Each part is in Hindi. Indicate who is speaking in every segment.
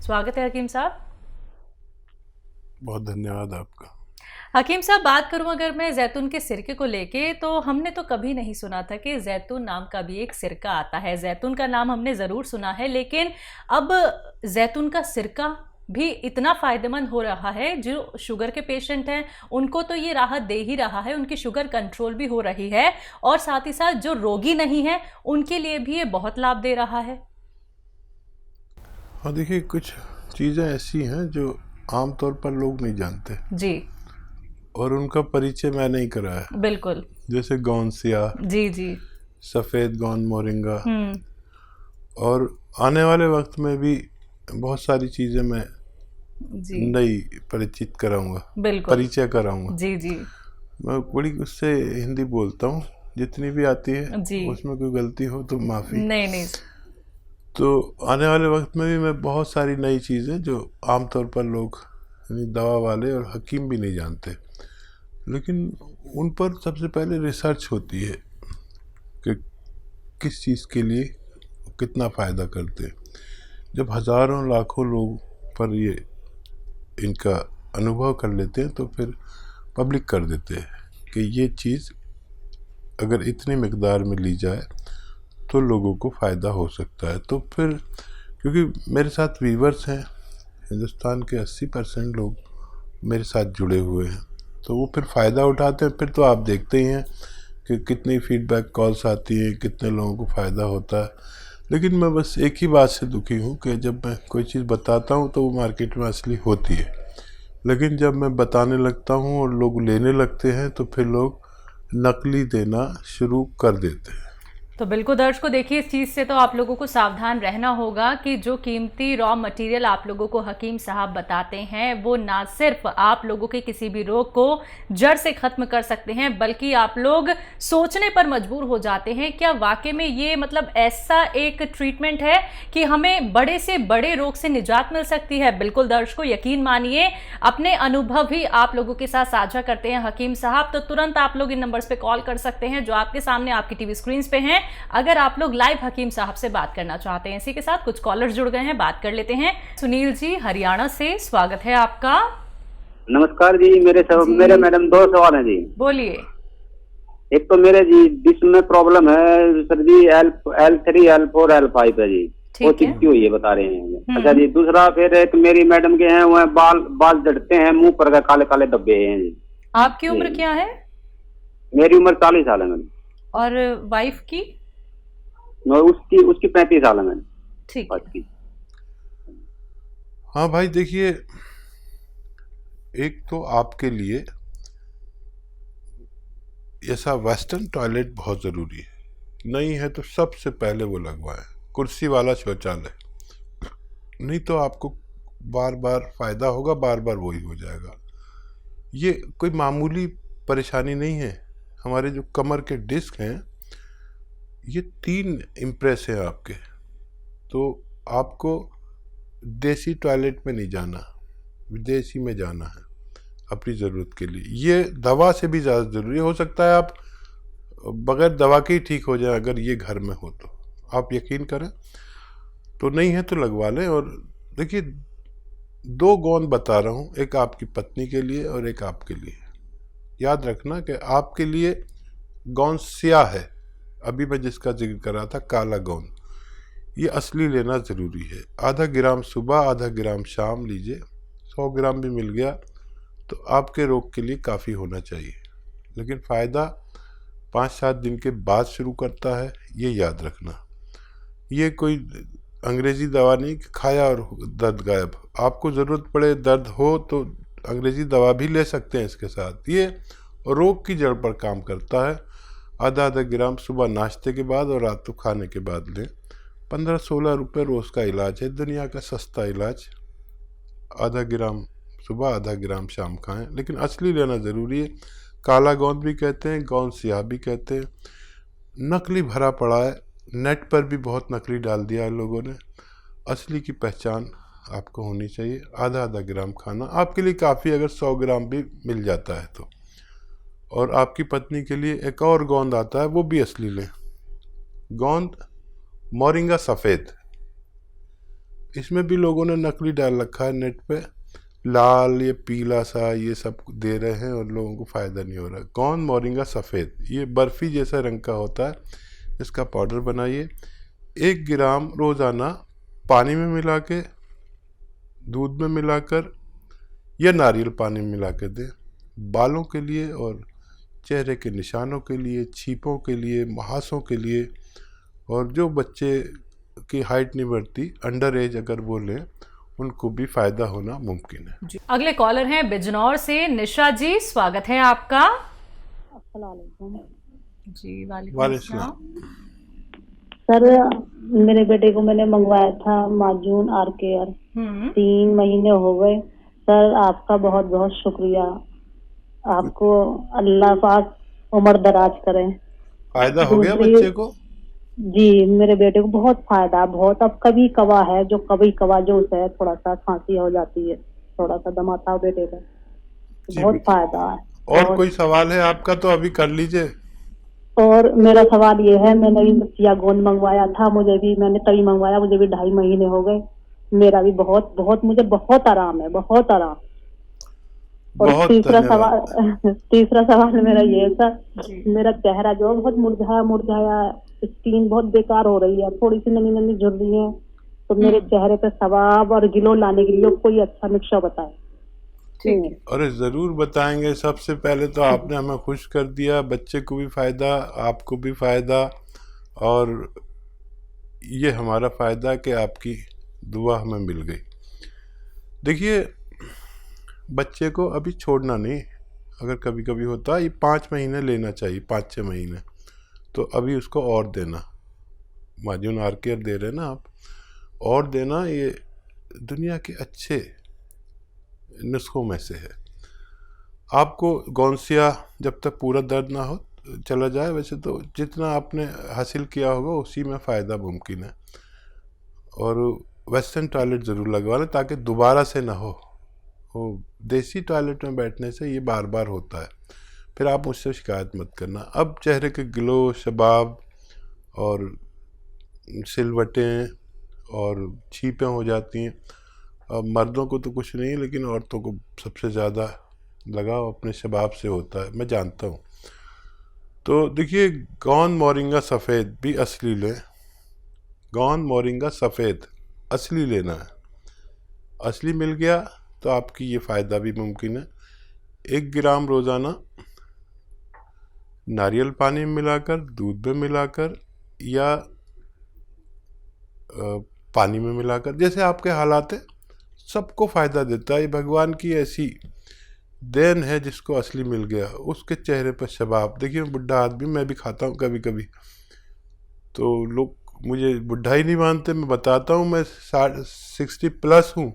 Speaker 1: स्वागत है हकीम साहब।
Speaker 2: बहुत धन्यवाद आपका।
Speaker 1: हकीम साहब, बात करूं अगर मैं जैतून के सिरके को लेके, तो हमने तो कभी नहीं सुना था कि जैतून नाम का भी एक सिरका आता है। जैतून का नाम हमने ज़रूर सुना है, लेकिन अब जैतून का सिरका भी इतना फ़ायदेमंद हो रहा है, जो शुगर के पेशेंट हैं उनको तो ये राहत दे ही रहा है, उनकी शुगर कंट्रोल भी हो रही है, और साथ ही साथ जो रोगी नहीं है उनके लिए भी ये बहुत लाभ दे रहा है।
Speaker 2: हाँ, देखिए, कुछ चीज़ें ऐसी हैं जो आमतौर पर लोग नहीं जानते
Speaker 1: जी
Speaker 2: और उनका परिचय मैं नहीं कराया।
Speaker 1: बिल्कुल।
Speaker 2: जैसे गौनसिया,
Speaker 1: जी जी।
Speaker 2: सफ़ेद गौन मोरिंगा,
Speaker 1: हम्म।
Speaker 2: और आने वाले वक्त में भी बहुत सारी चीज़ें मैं
Speaker 1: जी
Speaker 2: नई परिचित कराऊंगा,
Speaker 1: बिल्कुल।
Speaker 2: परिचय कराऊंगा।
Speaker 1: जी जी।
Speaker 2: मैं बड़ी उससे हिंदी बोलता हूँ, जितनी भी आती है।
Speaker 1: जी।
Speaker 2: उसमें कोई गलती हो तो माफ़ी।
Speaker 1: नहीं नहीं।
Speaker 2: तो आने वाले वक्त में भी मैं बहुत सारी नई चीज़ें जो आमतौर पर लोग, यानी दवा वाले और हकीम भी नहीं जानते, लेकिन उन पर सबसे पहले रिसर्च होती है कि किस चीज़ के लिए कितना फ़ायदा करते हैं। जब हज़ारों लाखों लोग पर ये इनका अनुभव कर लेते हैं तो फिर पब्लिक कर देते हैं कि ये चीज़ अगर इतनी मिकदार में ली जाए तो लोगों को फ़ायदा हो सकता है। तो फिर क्योंकि मेरे साथ वीवर्स हैं, हिंदुस्तान के 80% लोग मेरे साथ जुड़े हुए हैं, तो वो फिर फ़ायदा उठाते हैं। फिर तो आप देखते ही हैं कि कितनी फीडबैक कॉल्स आती हैं, कितने लोगों को फ़ायदा होता है। लेकिन मैं बस एक ही बात से दुखी हूँ कि जब मैं कोई चीज़ बताता हूँ तो वो मार्केट में असली होती है, लेकिन जब मैं बताने लगता हूँ और लोग लेने लगते हैं तो फिर लोग नकली देना शुरू कर देते हैं।
Speaker 1: तो बिल्कुल दर्शकों, देखिए, इस चीज़ से तो आप लोगों को सावधान रहना होगा कि जो कीमती रॉ मटेरियल आप लोगों को हकीम साहब बताते हैं, वो ना सिर्फ आप लोगों के किसी भी रोग को जड़ से ख़त्म कर सकते हैं, बल्कि आप लोग सोचने पर मजबूर हो जाते हैं, क्या वाकई में ये मतलब ऐसा एक ट्रीटमेंट है कि हमें बड़े से बड़े रोग से निजात मिल सकती है। बिल्कुल दर्शकों, यकीन मानिए, अपने अनुभव भी आप लोगों के साथ साझा करते हैं हकीम साहब। तो तुरंत आप लोग इन नंबर्स पे कॉल कर सकते हैं जो आपके सामने आपकी टीवी स्क्रीन पे हैं, अगर आप लोग लाइव हकीम साहब से बात करना चाहते हैं। इसी के साथ कुछ कॉलर्स जुड़ गए हैं, बात कर लेते हैं। सुनील जी हरियाणा से, स्वागत है आपका।
Speaker 3: नमस्कार जी। मेरे मैडम 2 सवाल हैं जी।
Speaker 1: बोलिए।
Speaker 3: एक तो मेरे जी डिस्क में प्रॉब्लम है सर जी, L3 L4 L5 है जी, वो
Speaker 1: ठीक है।
Speaker 3: चिपकी हुई है बता रहे हैं। अच्छा जी, दूसरा फिर एक मेरी मैडम के हैं, वो बाल झड़ते हैं, मुंह पर काले काले धब्बे हैं जी।
Speaker 1: आपकी उम्र क्या है?
Speaker 3: मेरी उम्र 40 साल है मैडम।
Speaker 1: और वाइफ की?
Speaker 3: उसकी 35 साल है मैडम।
Speaker 1: ठीक है।
Speaker 2: हाँ भाई, देखिए, एक तो आपके लिए ऐसा वेस्टर्न टॉयलेट बहुत ज़रूरी है। नहीं है तो सबसे पहले वो लगवाएं, कुर्सी वाला शौचालय। नहीं तो आपको बार बार फ़ायदा होगा, बार बार वही हो जाएगा। ये कोई मामूली परेशानी नहीं है। हमारे जो कमर के डिस्क हैं, ये 3 इम्प्रेस हैं आपके। तो आपको देसी टॉयलेट में नहीं जाना, विदेशी में जाना है अपनी ज़रूरत के लिए। ये दवा से भी ज़्यादा ज़रूरी हो सकता है। आप बगैर दवा के ही ठीक हो जाए अगर ये घर में हो तो। आप यकीन करें, तो नहीं है तो लगवा लें। और देखिए, 2 गौन बता रहा हूँ, एक आपकी पत्नी के लिए और एक आपके लिए। याद रखना कि आपके लिए गौन स्याह है, अभी मैं जिसका जिक्र कर रहा था काला गौन, ये असली लेना ज़रूरी है। आधा ग्राम सुबह, आधा ग्राम शाम लीजिए। 100 ग्राम भी मिल गया तो आपके रोग के लिए काफ़ी होना चाहिए। लेकिन फ़ायदा 5-7 दिन के बाद शुरू करता है, ये याद रखना। ये कोई अंग्रेज़ी दवा नहीं कि खाया और दर्द गायब। आपको ज़रूरत पड़े, दर्द हो तो अंग्रेज़ी दवा भी ले सकते हैं इसके साथ। ये रोग की जड़ पर काम करता है। आधा आधा ग्राम सुबह नाश्ते के बाद और रात को खाने के बाद लें। 15-16 रुपये रोज़ का इलाज है, दुनिया का सस्ता इलाज। आधा ग्राम सुबह, आधा ग्राम शाम खाएं, लेकिन असली लेना ज़रूरी है। काला गोंद भी कहते हैं, गोंद स्याह भी कहते हैं। नकली भरा पड़ा है, नेट पर भी बहुत नकली डाल दिया है लोगों ने। असली की पहचान आपको होनी चाहिए। आधा आधा ग्राम खाना आपके लिए काफ़ी, अगर 100 ग्राम भी मिल जाता है तो। और आपकी पत्नी के लिए एक और गोंद आता है, वो भी असली लें। गोंद मोरिंगा सफ़ेद, इसमें भी लोगों ने नकली डाल रखा है नेट पे, लाल ये पीला सा ये सब दे रहे हैं और लोगों को फ़ायदा नहीं हो रहा। गोंद मोरिंगा सफ़ेद, ये बर्फ़ी जैसा रंग का होता है, इसका पाउडर बनाइए। 1 ग्राम रोज़ाना पानी में मिला के, दूध में मिलाकर या नारियल पानी में मिला के दें। बालों के लिए और चेहरे के निशानों के लिए, छींपों के लिए, मुहासों के लिए, और जो बच्चे की हाइट नहीं बढ़ती, अंडर एज अगर वो लें, उनको भी फ़ायदा होना मुमकिन है।
Speaker 1: जी। अगले कॉलर हैं बिजनौर से निशा जी, स्वागत है आपका।
Speaker 4: अस्सलामुअलैकुम।
Speaker 1: जी वालेकुम
Speaker 2: वालेकुम
Speaker 1: अस्सलाम।
Speaker 4: सर, मेरे बेटे को मैंने मंगवाया था माजून आर केयर, 3 महीने हो गए। सर आपका बहुत बहुत शुक्रिया, आपको अल्लाह पाक उम्र दराज करे।
Speaker 2: फ़ायदा हो गया बच्चे को?
Speaker 4: जी, मेरे बेटे को बहुत फायदा, बहुत। अब कभी कवा है जो कभी कवा जो उसे थोड़ा सा खांसी हो जाती है, थोड़ा सा दमा था बेटे का, बहुत फायदा है।
Speaker 2: और कोई सवाल है आपका तो अभी कर लीजिए।
Speaker 4: और मेरा सवाल ये है, मैंने भी चिया गोंद मंगवाया था, मैंने तभी मंगवाया, मुझे भी 2.5 महीने हो गए। मेरा भी मुझे बहुत आराम है, बहुत आराम। और
Speaker 2: बहुत
Speaker 4: तीसरा सवाल मेरा ये है सर, मेरा चेहरा जो है बहुत मुरझाया, स्किन बहुत बेकार हो रही है, थोड़ी सी नमी नमी झुर रही है, तो मेरे चेहरे पे सवाब और ग्लो लाने के लिए कोई अच्छा नुस्खा बताए।
Speaker 2: अरे ज़रूर बताएंगे। सबसे पहले तो आपने हमें खुश कर दिया, बच्चे को भी फ़ायदा, आपको भी फ़ायदा, और ये हमारा फ़ायदा कि आपकी दुआ हमें मिल गई। देखिए, बच्चे को अभी छोड़ना नहीं, अगर कभी कभी होता है, ये 5 महीने लेना चाहिए, 5-6 महीने, तो अभी उसको और देना। माजून आर केयर दे रहे हैं ना आप, और देना। ये दुनिया के अच्छे नुस्खों में से है। आपको गौंसिया जब तक पूरा दर्द ना हो चला जाए, वैसे तो जितना आपने हासिल किया होगा उसी में फ़ायदा मुमकिन है। और वेस्टर्न टॉयलेट ज़रूर लगवा लें ताकि दोबारा से ना हो। वो देसी टॉयलेट में बैठने से ये बार बार होता है, फिर आप मुझसे शिकायत मत करना। अब चेहरे के ग्लो, शबाब और सिलवटें और छीपें हो जाती हैं। अब मर्दों को तो कुछ नहीं, लेकिन औरतों को सबसे ज़्यादा लगाव अपने शबाब से होता है, मैं जानता हूँ। तो देखिए, गोंद मोरिंगा सफ़ेद भी असली लें। गोंद मोरिंगा सफ़ेद असली लेना है। असली मिल गया तो आपकी ये फ़ायदा भी मुमकिन है। 1 ग्राम रोज़ाना नारियल पानी में मिलाकर, दूध में मिलाकर या पानी में मिलाकर, जैसे आपके हालात है, सबको फ़ायदा देता है। ये भगवान की ऐसी देन है, जिसको असली मिल गया उसके चेहरे पर शबाब। देखिए, बुढ़ा आदमी, मैं भी खाता हूँ कभी कभी, तो लोग मुझे बुढ़ा ही नहीं मानते। मैं बताता हूँ मैं 60+ हूँ,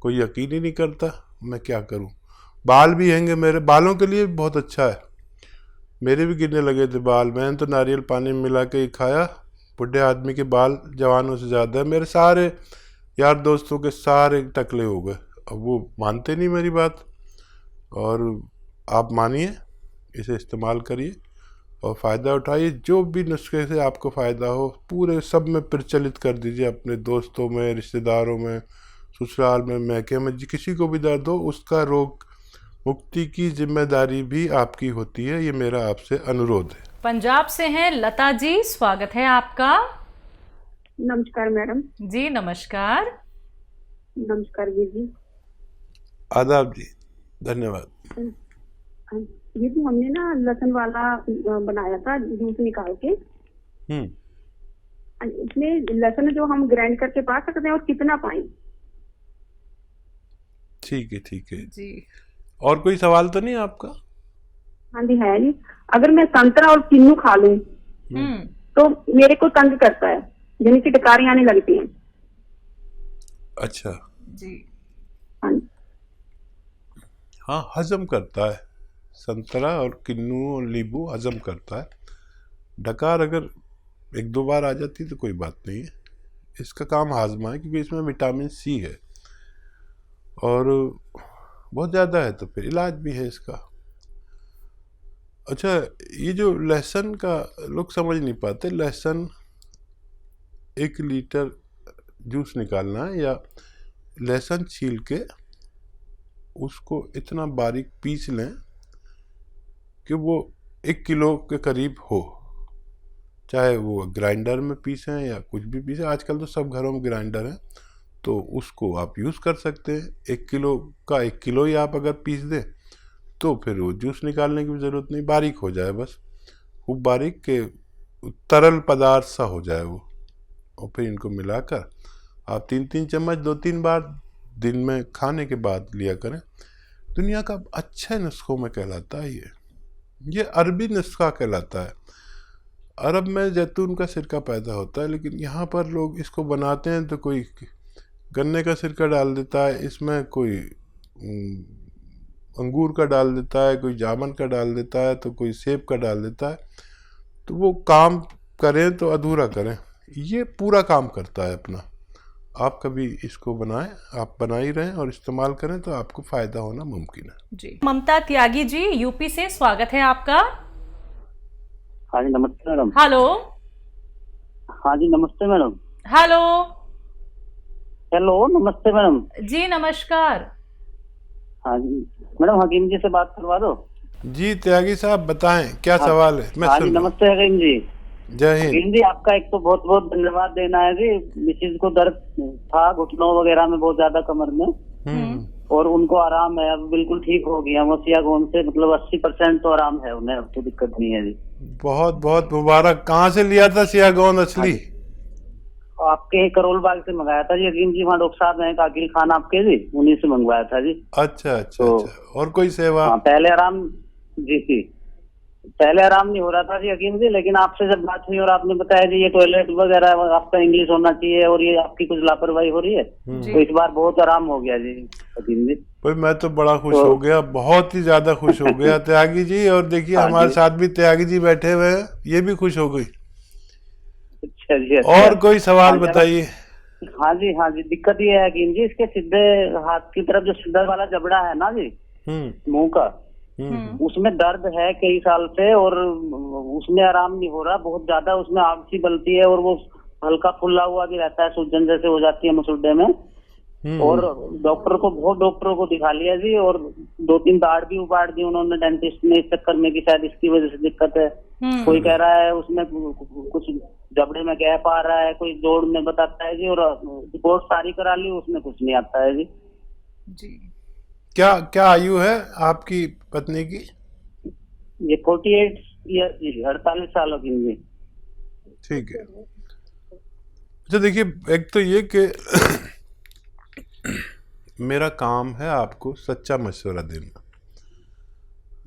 Speaker 2: कोई यकीन ही नहीं करता। मैं क्या करूँ? बाल भी हैंगे, मेरे बालों के लिए बहुत अच्छा है। मेरे भी गिरने लगे थे बाल, मैंने तो नारियल पानी में मिला के ही खाया। बुढ़े आदमी के बाल जवानों से ज़्यादा है। मेरे सारे यार दोस्तों के सारे टकले हो गए। अब वो मानते नहीं मेरी बात, और आप मानिए, इसे इस्तेमाल करिए और फ़ायदा उठाइए। जो भी नुस्खे से आपको फ़ायदा हो, पूरे सब में प्रचलित कर दीजिए, अपने दोस्तों में, रिश्तेदारों में, ससुराल में, मैके में, किसी को भी दर्द हो, उसका रोग मुक्ति की जिम्मेदारी भी आपकी होती है। ये मेरा आपसे अनुरोध है।
Speaker 1: पंजाब से हैं लता जी, स्वागत है आपका।
Speaker 5: नमस्कार मैडम।
Speaker 1: जी नमस्कार।
Speaker 5: नमस्कार जी।
Speaker 2: आदाब जी, धन्यवाद।
Speaker 5: ये तो हमने ना लहसुन वाला बनाया था, जूस निकाल के। इसमें लहसुन जो हम ग्राइंड करके पा सकते हैं, और कितना पाएं?
Speaker 2: ठीक है, ठीक है
Speaker 1: जी।
Speaker 2: और कोई सवाल तो नहीं आपका?
Speaker 5: हाँ जी, है नहीं। अगर मैं संतरा और किन्नू खा लूं तो मेरे को तंग करता है, यानी कि डकारी आने लगती हैं।
Speaker 2: अच्छा
Speaker 1: जी।
Speaker 2: हाँ, हजम करता है। संतरा और किन्नू और नींबू हजम करता है। डकार अगर 1-2 बार आ जाती तो कोई बात नहीं है, इसका काम हाजमा है, क्योंकि इसमें विटामिन सी है और बहुत ज़्यादा है, तो फिर इलाज भी है इसका। अच्छा, ये जो लहसुन का लोग समझ नहीं पाते, लहसुन 1 लीटर जूस निकालना है, या लहसुन छील के उसको इतना बारीक पीस लें कि वो 1 किलो के करीब हो। चाहे वो ग्राइंडर में पीसें या कुछ भी पीसें, आजकल तो सब घरों में ग्राइंडर है, तो उसको आप यूज़ कर सकते हैं। 1 किलो का 1 किलो ही आप अगर पीस दें तो फिर वो जूस निकालने की भी ज़रूरत नहीं, बारीक हो जाए बस, खूब बारीक के तरल पदार्थ सा हो जाए वो। और फिर इनको मिलाकर आप 3-3 चम्मच 2-3 बार दिन में खाने के बाद लिया करें। दुनिया का अच्छे नुस्खों में कहलाता है ये अरबी नुस्खा कहलाता है। अरब में जैतून का सिरका पैदा होता है, लेकिन यहाँ पर लोग इसको बनाते हैं तो कोई गन्ने का सिरका डाल देता है इसमें, कोई अंगूर का डाल देता है, कोई जामुन का डाल देता है, तो कोई सेब का डाल देता है। तो वो काम करें तो अधूरा करें, ये पूरा काम करता है अपना। आप कभी इसको बनाएं, आप बना ही रहें और इस्तेमाल करें तो आपको फ़ायदा होना मुमकिन है
Speaker 1: जी। ममता त्यागी जी यूपी से, स्वागत है आपका।
Speaker 3: हाँ जी नमस्ते मैडम।
Speaker 1: हेलो।
Speaker 3: हाँ जी नमस्ते मैडम।
Speaker 1: हेलो।
Speaker 3: हेलो नमस्ते मैडम।
Speaker 1: जी नमस्कार।
Speaker 3: हाँ जी मैडम, हकीम जी से बात करवा दो।
Speaker 2: जी त्यागी साहब बताएं क्या सवाल है, मैं
Speaker 3: हाँ जी
Speaker 2: सुन रहा हूं।
Speaker 3: नमस्ते हकीम जी।
Speaker 2: जय हिंद।
Speaker 3: हकीम जी आपका एक तो बहुत बहुत धन्यवाद देना है जी। मिसिज को दर्द था घुटनों वगैरह में बहुत ज्यादा कमर में, और उनको आराम है, अब बिल्कुल ठीक हो गया। वो सियागोन से मतलब 80% तो आराम है उन्हें, अब तो दिक्कत नहीं है जी।
Speaker 2: बहुत बहुत मुबारक। कहाँ से लिया था सियागोन असली?
Speaker 3: आपके ही करोल बाग से मंगाया था जी हकीम जी, वहाँ डॉक्टर साहब हैं काकिल खान आपके जी, उन्हीं से मंगवाया था जी।
Speaker 2: अच्छा अच्छा अच्छा। और कोई सेवा?
Speaker 3: हाँ पहले आराम जी पहले आराम नहीं हो रहा था जी हकीम जी, लेकिन आपसे जब बात हुई और आपने बताया जी ये टॉयलेट वगैरह आपका इंग्लिश होना चाहिए और ये आपकी कुछ लापरवाही हो रही है, तो इस बार बहुत आराम हो गया जी हकीम जी।
Speaker 2: भाई मैं तो बड़ा खुश हो गया, बहुत ही ज्यादा खुश हो गया त्यागी जी। और देखिए हमारे साथ भी त्यागी जी बैठे हुए हैं, ये भी खुश हो गई।
Speaker 3: अच्छा जी।
Speaker 2: और कोई सवाल बताइए।
Speaker 3: हाँ जी दिक्कत ये है हकीम जी, इसके सीधे हाथ की तरफ जो सीधा वाला जबड़ा है ना जी मुंह का, उसमें दर्द है कई साल से, और उसमें आराम नहीं हो रहा, बहुत ज्यादा उसमें आग सी बनती है, और वो हल्का फुल्ला हुआ भी रहता है, सूजन जैसे हो जाती है मसूड़े में। और बहुत डॉक्टरों को दिखा लिया जी, और 2-3 दाढ़ भी उपाड़ दी उन्होंने डेंटिस्ट ने, इस चक्कर में कि शायद इसकी वजह से दिक्कत है। कोई कह रहा है उसमें कुछ जबड़े में गैप आ रहा है, कोई जोड़ में बताता है जी, और रिपोर्ट सारी करा ली, उसमें कुछ नहीं आता है जी।
Speaker 2: क्या आयु है आपकी पत्नी की?
Speaker 3: ये 48 ईयर जी, 48 सालों की जी।
Speaker 2: ठीक है। अच्छा देखिए, एक तो ये कि मेरा काम है आपको सच्चा मशवरा देना।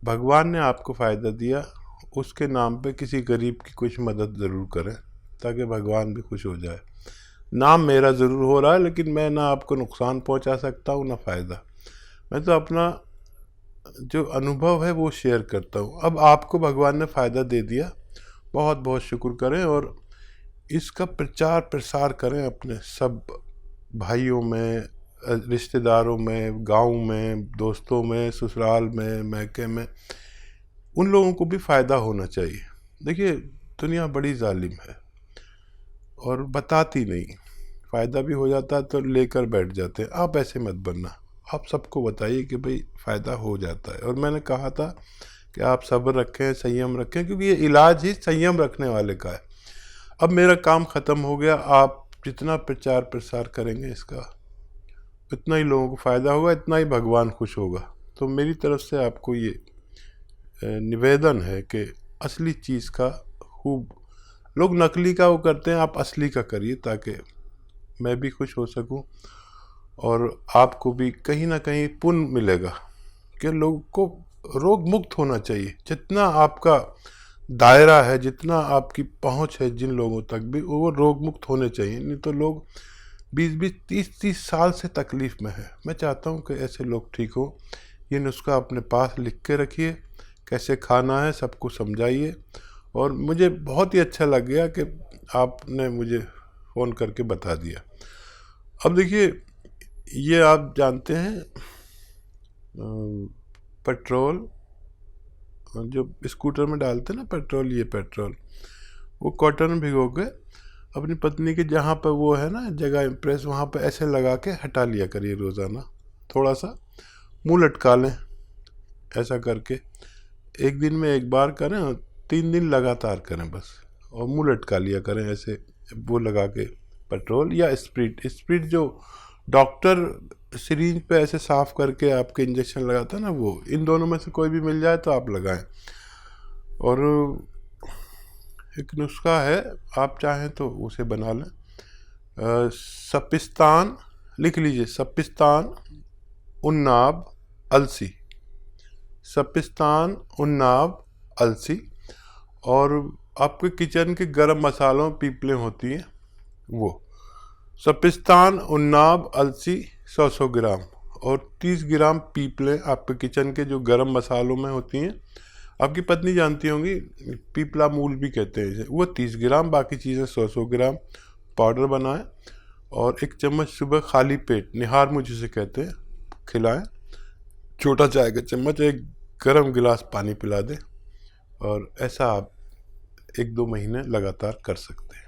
Speaker 2: भगवान ने आपको फ़ायदा दिया, उसके नाम पे किसी गरीब की कुछ मदद ज़रूर करें ताकि भगवान भी खुश हो जाए। नाम मेरा ज़रूर हो रहा है, लेकिन मैं ना आपको नुकसान पहुंचा सकता हूं ना फ़ायदा। मैं तो अपना जो अनुभव है वो शेयर करता हूं। अब आपको भगवान ने फ़ायदा दे दिया, बहुत बहुत शुक्र करें और इसका प्रचार प्रसार करें अपने सब भाइयों में, रिश्तेदारों में, गांव में, दोस्तों में, ससुराल में, मैके में। उन लोगों को भी फ़ायदा होना चाहिए। देखिए दुनिया बड़ी जालिम है और बताती नहीं, फ़ायदा भी हो जाता है तो लेकर बैठ जाते हैं। आप ऐसे मत बनना, आप सबको बताइए कि भाई फ़ायदा हो जाता है। और मैंने कहा था कि आप सब्र रखें, संयम रखें, क्योंकि ये इलाज ही संयम रखने वाले का है। अब मेरा काम ख़त्म हो गया, आप जितना प्रचार प्रसार करेंगे इसका उतना ही लोगों को फ़ायदा होगा, इतना ही भगवान खुश होगा। तो मेरी तरफ से आपको ये निवेदन है कि असली चीज़ का खूब, लोग नकली का वो करते हैं, आप असली का करिए ताकि मैं भी खुश हो सकूं और आपको भी कहीं ना कहीं पुण्य मिलेगा कि लोगों को रोग मुक्त होना चाहिए। जितना आपका दायरा है, जितना आपकी पहुंच है जिन लोगों तक भी, वो रोग मुक्त होने चाहिए। नहीं तो लोग 20-20, 30-30 साल से तकलीफ़ में है। मैं चाहता हूं कि ऐसे लोग ठीक हो। ये नुस्खा अपने पास लिख के रखिए, कैसे खाना है सबको समझाइए। और मुझे बहुत ही अच्छा लग गया कि आपने मुझे फ़ोन करके बता दिया। अब देखिए, ये आप जानते हैं पेट्रोल जो स्कूटर में डालते हैं ना पेट्रोल, ये पेट्रोल वो कॉटन में भिगो के अपनी पत्नी के जहाँ पर वो है ना जगह इम्प्रेस, वहाँ पर ऐसे लगा के हटा लिया करिए रोज़ाना। थोड़ा सा मुंह लटका लें, ऐसा करके 1 दिन में 1 बार करें और 3 दिन लगातार करें बस, और मुंह लटका लिया करें ऐसे वो लगा के। पेट्रोल या स्प्रिट जो डॉक्टर सिरिंज पे ऐसे साफ करके आपके इंजेक्शन लगाता है ना, वो, इन दोनों में से कोई भी मिल जाए तो आप लगाएं। और एक नुस्खा है, आप चाहें तो उसे बना लें। सपिस्तान लिख लीजिए, सपिस्तान उन्नाब अलसी, सपिस्तान उन्नाब अलसी। और आपके किचन के गरम मसालों पीपलें होती हैं, वो सपिस्तान उन्नाब अलसी 100 ग्राम, और 30 ग्राम पीपलें आपके किचन के जो गरम मसालों में होती हैं, आपकी पत्नी जानती होंगी, पीपला मूल भी कहते हैं इसे, वो 30 ग्राम, बाकी चीज़ें 100 ग्राम पाउडर बनाएं। और 1 चम्मच सुबह खाली पेट, निहार मुझे से कहते हैं, खिलाएं। छोटा चाय का चम्मच 1 गर्म गिलास पानी पिला दें। और ऐसा आप 1-2 महीने लगातार कर सकते हैं।